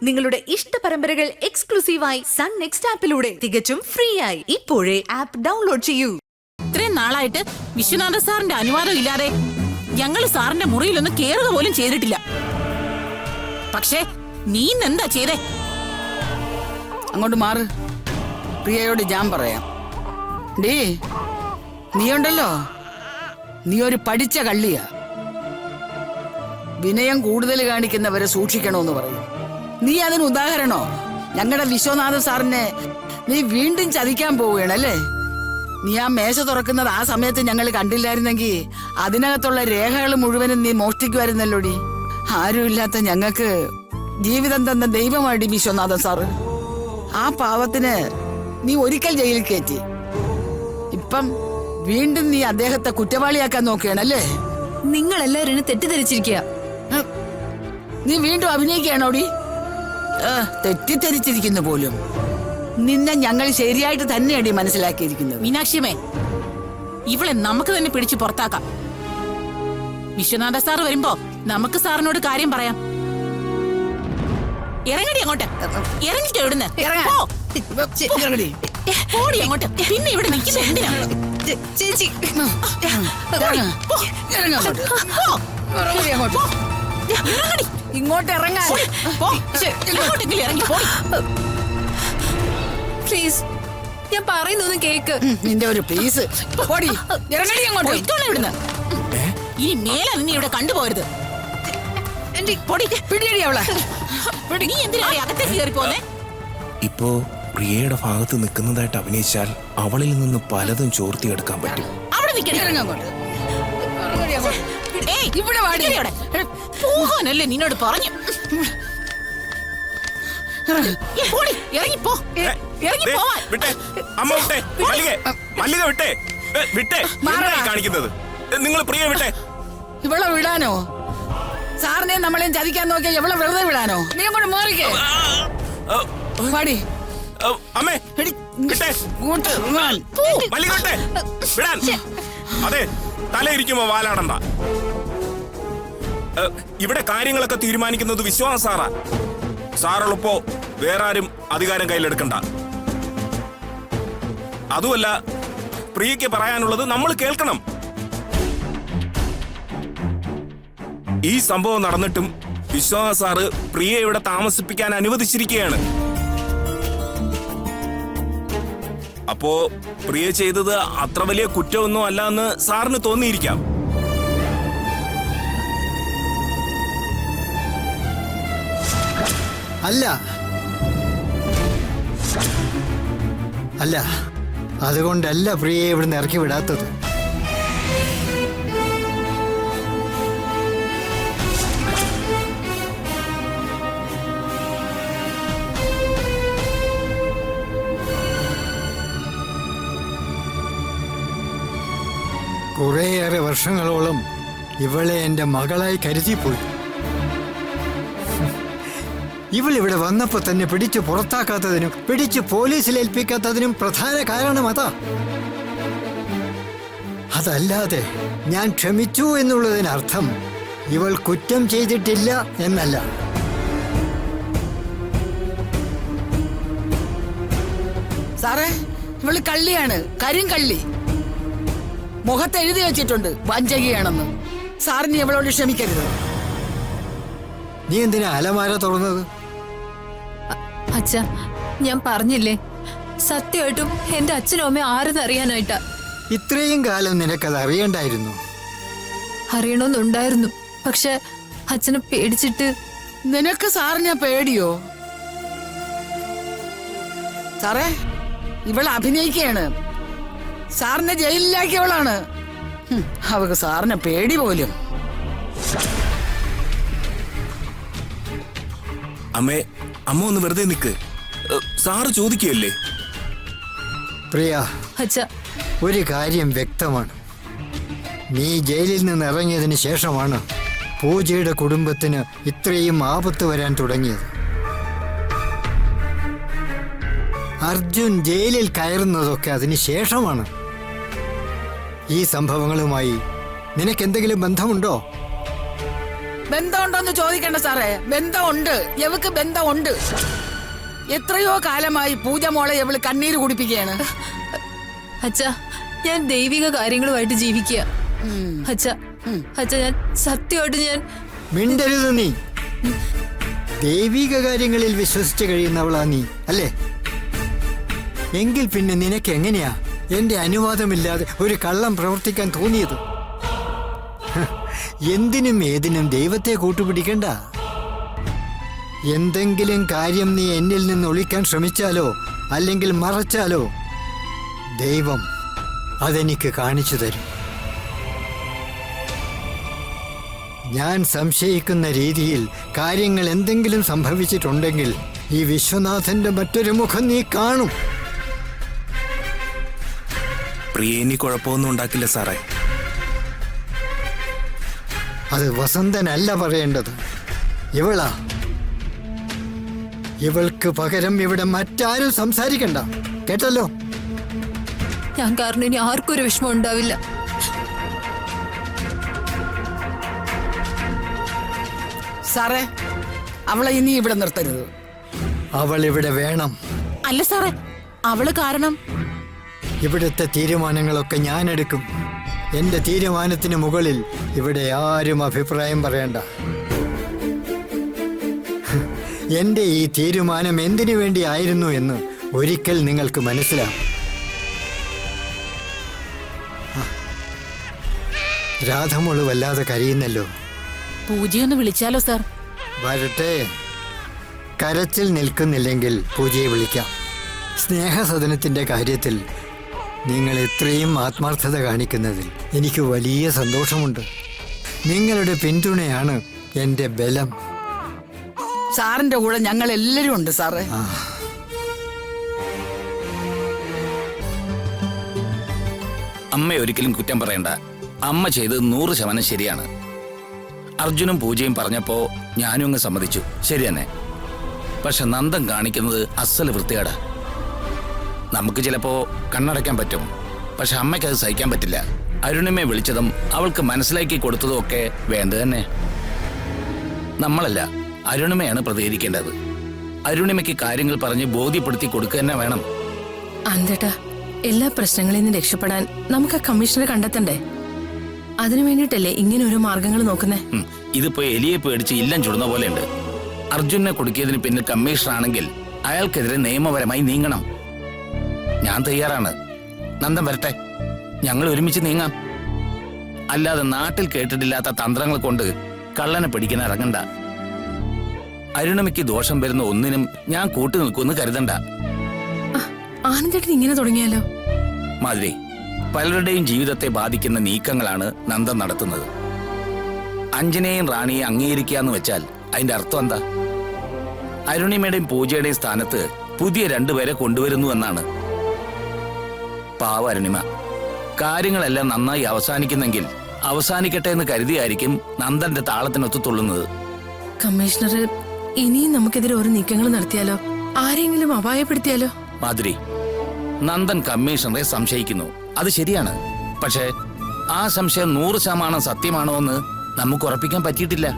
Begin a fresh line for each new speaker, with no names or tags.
നിങ്ങളുടെ ഇഷ്ട പരമ്പരകൾ എക്സ്ക്ലൂസീവായി സൺ നെക്സ്റ്റ് ആപ്പിലൂടെ തികച്ചും ഫ്രീ ആയി ഇപ്പോഴേ ആപ്പ് ഡൗൺലോഡ് ചെയ്യൂ.
ഇത്രയും നാളായിട്ട് വിശ്വനാഥ സാറിന്റെ അനുവാദം ഇല്ലാതെ ഞങ്ങൾ സാറിന്റെ മുറിയിലൊന്നും കേറുക പോലും ചെയ്തിട്ടില്ല. പക്ഷേ നീ എന്താ ചെയ്തേ?
അങ്ങോട്ട് മാറ്. പ്രിയയോട് ഞാൻ പറയാം. നീ ഉണ്ടല്ലോ, നീ ഒരു പഠിച്ച കള്ളിയാ. വിനയം കൂടുതൽ കാണിക്കുന്നവരെ സൂക്ഷിക്കണമെന്ന് പറയും. നീ അതിന് ഉദാഹരണോ? ഞങ്ങളുടെ വിശ്വനാഥ സാറിനെ നീ വീണ്ടും ചതിക്കാൻ പോവുകയാണല്ലേ? നീ ആ മേശ തുറക്കുന്നത് ആ സമയത്ത് ഞങ്ങൾ കണ്ടില്ലായിരുന്നെങ്കിൽ അതിനകത്തുള്ള രേഖകൾ മുഴുവനും നീ മോഷ്ടിക്കുമായിരുന്നല്ലോടി. ആരുമില്ലാത്ത ഞങ്ങൾക്ക് ജീവിതം തന്ന ദൈവമാടി വിശ്വനാഥൻ സാറ്. ആ പാവത്തിന് നീ ഒരിക്കൽ ജയിലിൽ കയറ്റി. ഇപ്പം വീണ്ടും നീ അദ്ദേഹത്തെ കുറ്റവാളിയാക്കാൻ നോക്കുകയാണല്ലേ?
നിങ്ങൾ എല്ലാവരും തെറ്റിദ്ധരിച്ചിരിക്കുക.
നീ വീണ്ടും അഭിനയിക്കുകയാണോടി? തെറ്റിദ്ധരിച്ചിരിക്കുന്നു പോലും. നിന്നെ ഞങ്ങൾ ശരിയായിട്ട് തന്നെയാണ് മനസ്സിലാക്കിയിരിക്കുന്നത്.
മീനാക്ഷിയമ്മേ, ഇവളെ നമുക്ക് തന്നെ പിടിച്ചു പുറത്താക്കാം. വിശ്വനാഥ സാർ വരുമ്പോ നമുക്ക് സാറിനോട് കാര്യം പറയാം. ഇറങ്ങടി അങ്ങോട്ട്. ഇറങ്ങിക്കോ ഇവിടുന്ന്. ഓടി അങ്ങോട്ട്. പിന്നെ ഇവിടെ നിൽക്കുന്ന എന്തിനാ?
ചേച്ചി
ഇങ്ങോട്ട് ഇറങ്ങാൻ
ഇറങ്ങി പോ.
പ്ലീസ്, ഞാൻ പറയുന്നൊന്ന് കേക്ക്.
നിന്റെ ഒരു പ്ലീസ്. ഇറങ്ങടി അങ്ങോട്ട്.
ഇവിടുന്ന് ഇനി മേലെ നിന്നെ ഇവിടെ കണ്ടുപോരുത്.
പിടിയടി അവളെ.
നീ എന്തിനാ അകത്തേക്ക് കയറി പോന്നെ?
ഇപ്പോ പ്രിയയുടെ ഭാഗത്ത് നിൽക്കുന്നതായിട്ട് അഭിനയിച്ചാൽ അവളിൽ നിന്ന് പലതും ചോർത്തിയെടുക്കാൻ പറ്റും.
അവിടെ നിൽക്കണേ.
ഇവിടെ
പോകാനല്ലേ നിന്നോട് പറഞ്ഞു. ഇറങ്ങിപ്പോ.
കാണിക്കുന്നത് നിങ്ങൾ പ്രിയ വിട്ടെ.
ഇവളെ വിടാനോ? സാറിനെ നമ്മളെയും ചതിക്കാൻ നോക്കിയാ ഇവളെ വെറുതെ വിടാനോ? നീ അങ്ങോട്ട് മാറിക്കേ. പാടി
അമ്മേ. അതെ, തലയിരിക്കുമ്പോ വാലാടണ്ട. ഇവിടെ കാര്യങ്ങളൊക്കെ തീരുമാനിക്കുന്നത് വിശ്വാസ സാറാ. സാറുള്ളപ്പോ വേറെ ആരും അധികാരം കയ്യിലെടുക്കണ്ട. അതുമല്ല, പ്രിയയ്ക്ക് പറയാനുള്ളത് നമ്മൾ കേൾക്കണം. ഈ സംഭവം നടന്നിട്ടും വിശ്വാസ സാറ് പ്രിയയെ ഇവിടെ താമസിപ്പിക്കാൻ അനുവദിച്ചിരിക്കുകയാണ്. അപ്പോ പ്രിയ ചെയ്തത് അത്ര വലിയ കുറ്റമൊന്നും അല്ല എന്ന് സാറിന് തോന്നിയിരിക്കാം.
അല്ല, അതുകൊണ്ടല്ല പ്രിയയെ ഇവിടുന്ന് ഇറക്കി വിടാത്തത്. കുറേയേറെ വർഷങ്ങളോളം ഇവളെ എൻ്റെ മകളായി കരുതിപ്പോയി. ഇവളിവിടെ വന്നപ്പോ തന്നെ പിടിച്ചു പുറത്താക്കാത്തതിനും പിടിച്ച് പോലീസിൽ ഏൽപ്പിക്കാത്തതിനും പ്രധാന കാരണം അതാ. അതല്ലാതെ ഞാൻ ക്ഷമിച്ചു എന്നുള്ളതിനർത്ഥം ഇവൾ കുറ്റം ചെയ്തിട്ടില്ല എന്നല്ല.
സാറേ, ഇവള് കള്ളിയാണ്, കരിങ്കള്ളി. മുഖത്ത് എഴുതി വെച്ചിട്ടുണ്ട് വഞ്ചകിയാണെന്ന്. സാറിന് ഇവളോട് ക്ഷമിക്കരുത്.
നീ എന്തിനാ അലമാര തുറന്നത്?
അച്ഛ, ഞാൻ പറഞ്ഞില്ലേ, സത്യമായിട്ടും എന്റെ അച്ഛനും അമ്മയും ആരെന്നറിയാനായിട്ടാ.
ഇത്രയും കാലം നിനക്കത് അറിയണ്ടായിരുന്നു.
അറിയണമെന്നുണ്ടായിരുന്നു, പക്ഷെ അച്ഛനെ പേടിച്ചിട്ട്.
നിനക്ക് സാറിനെ പേടിയോ? സാറേ, ഇവൾ അഭിനയിക്കുകയാണ്. സാറിനെ ജയിലിലാക്കിയവളാണ്. അവക്ക് സാറിനെ പേടി പോലും.
അമ്മേ, അമ്മ ഒന്ന് വെറുതെ നിക്ക്. സാറ് ചോദിക്കുകയല്ലേ?
പ്രിയ,
അച്ഛ,
ഒരു കാര്യം വ്യക്തമാണ്. നീ ജയിലിൽ നിന്ന് ഇറങ്ങിയതിന് ശേഷമാണ് പൂജയുടെ കുടുംബത്തിന് ഇത്രയും ആപത്ത് വരാൻ തുടങ്ങിയത്. അർജുൻ ജയിലിൽ കയറുന്നതൊക്കെ അതിന് ശേഷമാണ്. ഈ സംഭവങ്ങളുമായി നിനക്കെന്തെങ്കിലും ബന്ധമുണ്ടോ?
ബന്ധമുണ്ടോന്ന് ചോദിക്കണ്ട സാറേ. ബന്ധമുണ്ട്, എവക്ക് ബന്ധമുണ്ട്. എത്രയോ കാലമായി പൂജ മോളെ എവള് കണ്ണീര് കുടിപ്പിക്കുകയാണ്.
അച്ഛ, ഞാൻ ദൈവിക കാര്യങ്ങളുമായിട്ട് ജീവിക്കുക. അച്ഛ, ഞാൻ സത്യമായിട്ട് ഞാൻ
മിണ്ടരുത് നീ. ദൈവിക കാര്യങ്ങളിൽ വിശ്വസിച്ച് കഴിയുന്നവളാ നീ അല്ലേ? എങ്കിൽ പിന്നെ നിനക്ക് എങ്ങനെയാ എന്റെ അനുവാദമില്ലാതെ ഒരു കള്ളം പ്രവർത്തിക്കാൻ തോന്നിയത്? എന്തിനും ഏതിനും ദൈവത്തെ കൂട്ടുപിടിക്കണ്ട. എന്തെങ്കിലും കാര്യം നീ എന്നിൽ നിന്ന് ഒളിക്കാൻ ശ്രമിച്ചാലോ അല്ലെങ്കിൽ മറച്ചാലോ ദൈവം അതെനിക്ക് കാണിച്ചു തരും. ഞാൻ സംശയിക്കുന്ന രീതിയിൽ കാര്യങ്ങൾ എന്തെങ്കിലും സംഭവിച്ചിട്ടുണ്ടെങ്കിൽ ഈ വിശ്വനാഥന്റെ മറ്റൊരു മുഖം നീ കാണും.
പ്രിയ ഇനി കുഴപ്പമൊന്നും ഉണ്ടാക്കില്ല സാറേ.
അത് വസന്തനല്ല പറയേണ്ടത്, ഇവളാ. ഇവൾക്ക് പകരം ഇവിടെ മറ്റാരും സംസാരിക്കണ്ട, കേട്ടല്ലോ?
ഞാൻ കാരണം ഇനി ആർക്കും ഒരു വിഷമം ഉണ്ടാവില്ല.
സാറേ, അവളെ ഇനി ഇവിടെ നിർത്തരുത്.
അവൾ ഇവിടെ വേണം.
അല്ല സാറേ, അവള് കാരണം
ഇവിടുത്തെ തീരുമാനങ്ങളൊക്കെ ഞാൻ എടുക്കും. എന്റെ തീരുമാനത്തിന് മുകളിൽ ഇവിടെ ആരും അഭിപ്രായം പറയണ്ട. എന്റെ ഈ തീരുമാനം എന്തിനു വേണ്ടി ആയിരുന്നു എന്ന് ഒരിക്കൽ നിങ്ങൾക്ക് മനസ്സിലാവും. രാധമോള് വല്ലാതെ കരയുന്നല്ലോ.
പൂജയൊന്ന് വിളിച്ചാലോ സാർ?
വരട്ടെ. കരച്ചിൽ നിൽക്കുന്നില്ലെങ്കിൽ പൂജയെ വിളിക്കാം. സ്നേഹസദനത്തിന്റെ കാര്യത്തിൽ നിങ്ങൾ ഇത്രയും ആത്മാർത്ഥത കാണിക്കുന്നതിൽ എനിക്ക് വലിയ സന്തോഷമുണ്ട്. നിങ്ങളുടെ പിന്തുണയാണ് എൻ്റെ ബലം.
സാറിന്റെ കൂടെ ഞങ്ങൾ എല്ലാരും ഉണ്ട് സാറേ.
അമ്മ ഒരിക്കലും കുറ്റം പറയണ്ട. അമ്മ ചെയ്തത് 100% ശരിയാണ്. അർജുനും പൂജയും പറഞ്ഞപ്പോ ഞാനും അങ്ങ് സമ്മതിച്ചു, ശരി തന്നെ. പക്ഷെ നന്ദൻ കാണിക്കുന്നത് അസല് വൃത്തികേടാ. നമുക്ക് ചിലപ്പോ കണ്ണടയ്ക്കാൻ പറ്റും, പക്ഷെ അമ്മയ്ക്ക് അത് സഹിക്കാൻ പറ്റില്ല. അരുണിമയെ വിളിച്ചതും അവൾക്ക് മനസ്സിലാക്കി കൊടുത്തതും ഒക്കെ വേണ്ട തന്നെ. നമ്മളല്ല, അരുണിമയാണ് പ്രതികരിക്കേണ്ടത്. അരുണിമയ്ക്ക് കാര്യങ്ങൾ പറഞ്ഞ് ബോധ്യപ്പെടുത്തി കൊടുക്കുക തന്നെ വേണം.
അന്തേട്ടാ, എല്ലാ പ്രശ്നങ്ങളിൽ നിന്ന് രക്ഷപ്പെടാൻ നമുക്ക് ആ കമ്മീഷണറെ കണ്ടെത്തണ്ടേ? അതിനു വേണ്ടിട്ടല്ലേ ഇങ്ങനെ ഒരു മാർഗങ്ങൾ നോക്കുന്നേ?
ഇതിപ്പോ എലിയെ പേടിച്ച് ഇല്ലം ചുടുന്ന പോലെയുണ്ട്. അർജുനെ കൊടുക്കിയതിന് പിന്നിൽ കമ്മീഷണർ ആണെങ്കിൽ അയാൾക്കെതിരെ നിയമപരമായി നീങ്ങണം. ഞാൻ തയ്യാറാണ്. നന്ദൻ വരട്ടെ, ഞങ്ങൾ ഒരുമിച്ച് നീങ്ങാം. അല്ലാതെ നാട്ടിൽ കേട്ടിട്ടില്ലാത്ത തന്ത്രങ്ങൾ കൊണ്ട് കള്ളനെ പിടിക്കാൻ ഇറങ്ങണ്ട. അരുണിമയ്ക്ക് ദോഷം വരുന്ന ഒന്നിനും ഞാൻ കൂട്ടു നിൽക്കുമെന്ന് കരുതണ്ട.
ആനന്ദേട്ടൻ ഇങ്ങനെ തുടങ്ങിയാലോ?
മാതിരി പലരുടെയും ജീവിതത്തെ ബാധിക്കുന്ന നീക്കങ്ങളാണ് നന്ദൻ നടത്തുന്നത്. അഞ്ജനയും റാണിയെ അംഗീകരിക്കാന്ന് വെച്ചാൽ അതിന്റെ അർത്ഥം എന്താ? അരുണിമയുടെയും പൂജയുടെയും സ്ഥാനത്ത് പുതിയ 2 പേരെ കൊണ്ടുവരുന്നു എന്നാണ്. പാവ അരുണിമ. കാര്യങ്ങളെല്ലാം നന്നായി അവസാനിക്കുന്നെങ്കിൽ അവസാനിക്കട്ടെ എന്ന് കരുതിയായിരിക്കും നന്ദന്റെ താളത്തിനൊത്തു തുള്ളുന്നത്.
കമ്മീഷണർ ഇനിയും നമുക്കെതിരെ ഒരു നീക്കങ്ങൾ നടത്തിയാലോ? ആരെങ്കിലും അപായപ്പെടുത്തിയാലോ?
മാധുരി, നന്ദൻ കമ്മീഷണറെ സംശയിക്കുന്നു, അത് ശരിയാണ്. പക്ഷേ ആ സംശയം 100% സത്യമാണോ എന്ന് നമുക്ക് ഉറപ്പിക്കാൻ പറ്റിയിട്ടില്ല.